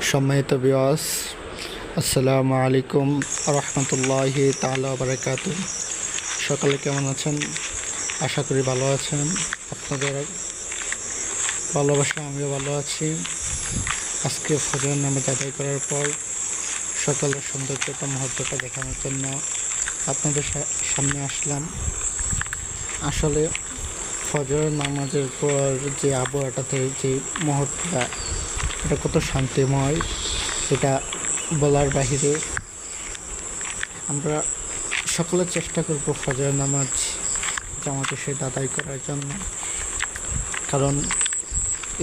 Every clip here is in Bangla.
সম্মানিত ভিউয়ার্স, আসসালামু আলাইকুম রহমতুল্লাহি তাআলা ওয়া বারাকাতুহু। সকালে কেমন আছেন? আশা করি ভালো আছেন। আপনাদের ভালোবাসা আমিও ভালো আছি। আজকে ফজর নামাজ আদায় করার পর সকালের সৌন্দর্যতা মুহূর্তটা দেখানোর জন্য আপনাদের সামনে আসলাম। আসলে ফজর নামাজের পর যে আবহাওয়াটাতে যে মুহূর্তটা, এটা কত শান্তিময়, এটা বলার বাহিরে। আমরা সকলে চেষ্টা করব ফজর নামাজ জামাতের সাথে আদায় করার জন্য, কারণ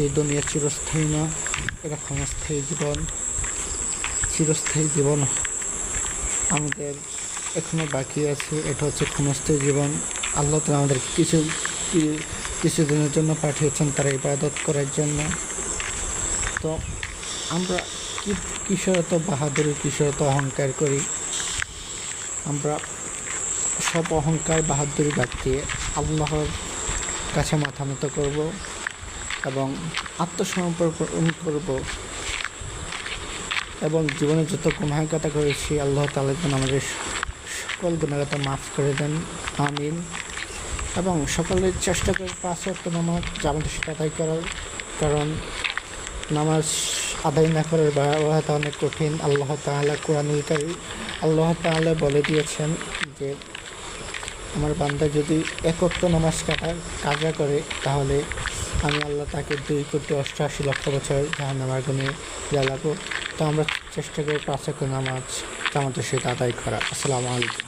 এই দুনিয়া চিরস্থায়ী না, এটা ক্ষণস্থায়ী জীবন। চিরস্থায়ী জীবন আমাদের এখনও বাকি আছে, এটা হচ্ছে ক্ষণস্থায়ী জীবন। আল্লাহ তাআলা আমাদের কিছুদিনের জন্য পাঠিয়েছেন তার ইবাদত করার জন্য। তো আমরা কিসের এত বাহাদুরি, কিসের এত অহংকার করি? আমরা সব অহংকার বাহাদুরি বাদ দিয়ে আল্লাহর কাছে মাথা নত করব এবং আত্মসমর্পণ করব, এবং জীবনে যত গুনাহগাতা করেছি আল্লাহ তাআলা যেন আমাদের সকল গুনাহগাতা মাফ করে দেন, আমিন। এবং সকলের চেষ্টা করে 5 ওয়াক্ত নামাজ জামাতের সাথে আদায় করার, কারণ নামাজ আদায় না করার ভয়াবহতা অনেক কঠিন। আল্লাহ তাআলা কোরআনুল কারীম আল্লাহ তাআলা বলে দিয়েছেন যে আমার বান্দা যদি 1 ওয়াক্ত নামাজ কাজা করে, তাহলে আমি আল্লাহ তাকে 2,88,00,000 বছর জাহান্নামের আগুনে জ্বালাবো। তো আমরা চেষ্টা করি 5 ওয়াক্ত নামাজ জামাতের সাথে আদায় করা। আসসালামু আলাইকুম।